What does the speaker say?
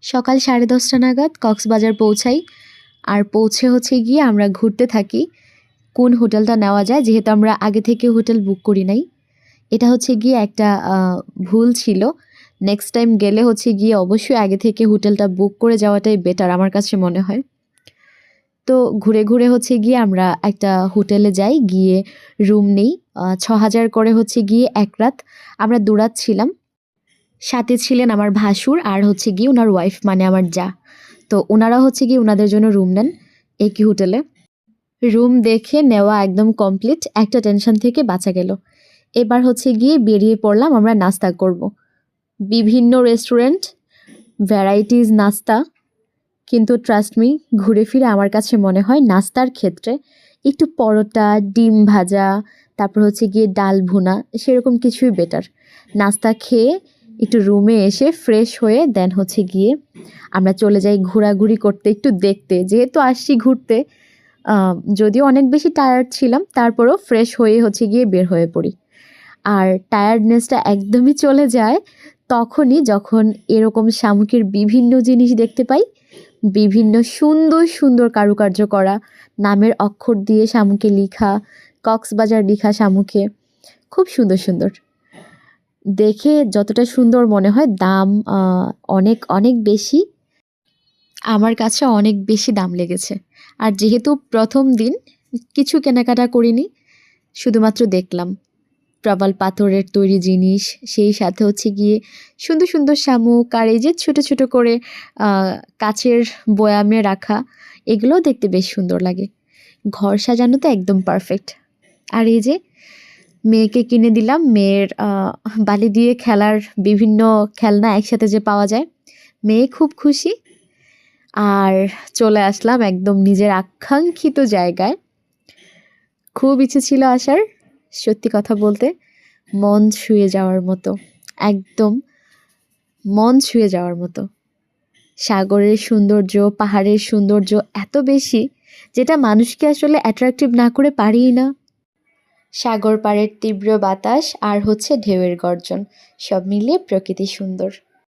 সকাল 10:30 নাগাদ কক্সবাজার পৌঁছাই। আর পৌঁছে হচ্ছে গিয়ে আমরা ঘুরতে থাকি কোন হোটেলটা নেওয়া যায়, যেহেতু আমরা আগে থেকে হোটেল বুক করি নাই। এটা হচ্ছে গিয়ে একটা ভুল ছিল। নেক্সট টাইম গেলে হচ্ছে গিয়ে অবশ্যই আগে থেকে হোটেলটা বুক করে যাওয়াটাই বেটার আমার কাছে মনে হয়। তো ঘুরে ঘুরে হচ্ছে গিয়ে আমরা একটা হোটেলে যাই, গিয়ে রুম নেই। ৬,০০০ করে হচ্ছে গিয়ে এক রাত। আমরা ২ রাত ছিলাম। সাথে ছিলেন আমার ভাসুর আর হচ্ছে গিয়ে ওনার ওয়াইফ মানে আমার যা। তো ওনারা হচ্ছে গিয়ে ওনাদের জন্য রুম নেন একই হোটেলে। রুম দেখে নেওয়া একদম কমপ্লিট, একটা টেনশন থেকে বাঁচা গেল। এবার হচ্ছে গিয়ে বেরিয়ে পড়লাম আমরা নাস্তা করব। বিভিন্ন রেস্টুরেন্ট, ভ্যারাইটিস নাস্তা। কিন্তু ট্রাস্ট মি, ঘুরে ফিরে আমার কাছে মনে হয় নাস্তার ক্ষেত্রে একটু পরোটা, ডিম ভাজা, তারপর হচ্ছে গিয়ে ডাল ভুনা, সেরকম কিছুই বেটার। নাস্তা খেয়ে একটু রুমে এসে ফ্রেশ হয়ে দেন হচ্ছে গিয়ে আমরা চলে যাই ঘোরাঘুরি করতে, একটু দেখতে, যেহেতু আসছি ঘুরতে। যদিও অনেক বেশি টায়ার্ড ছিলাম, তারপরেও ফ্রেশ হয়ে হচ্ছে গিয়ে বের হয়ে পড়ি। আর টায়ার্ডনেসটা একদমই চলে যায় তখনই যখন এরকম শামুকের বিভিন্ন জিনিস দেখতে পাই। বিভিন্ন সুন্দর সুন্দর কারুকার্য করা, নামের অক্ষর দিয়ে শামুকে লিখা, কক্সবাজার লিখা শামুকে, খুব সুন্দর সুন্দর। দেখে যতটা সুন্দর মনে হয় দাম অনেক অনেক বেশি। আমার কাছে অনেক বেশি দাম লেগেছে। আর যেহেতু প্রথম দিন, কিছু কেনাকাটা করিনি, শুধুমাত্র দেখলাম প্রবাল পাথরের তৈরি জিনিস, সেই সাথে হচ্ছে গিয়ে সুন্দর সুন্দর শামুক, আর এই যে ছোট ছোট করে কাচের বয়ামে রাখা, এগুলোও দেখতে বেশ সুন্দর লাগে। ঘর সাজানো তো একদম পারফেক্ট। আর এই যে মেয়েকে কিনে দিলাম মেয়ের বালি দিয়ে খেলার বিভিন্ন খেলনা একসাথে যে পাওয়া যায়, মেয়ে খুব খুশি। আর চলে আসলাম একদম নিজের আকাঙ্ক্ষিত জায়গায়। খুব ইচ্ছে ছিল আসার, সত্যি কথা বলতে মন ছুঁয়ে যাওয়ার মতো, একদম মন ছুঁয়ে যাওয়ার মতো। সাগরের সৌন্দর্য, পাহাড়ের সৌন্দর্য এত বেশি, যেটা মানুষকে আসলে অ্যাট্রাকটিভ না করে পারেই না। সাগর পাড়ের তীব্র বাতাস আর হচ্ছে ঢেউয়ের গর্জন, সব মিলিয়ে প্রকৃতি সুন্দর।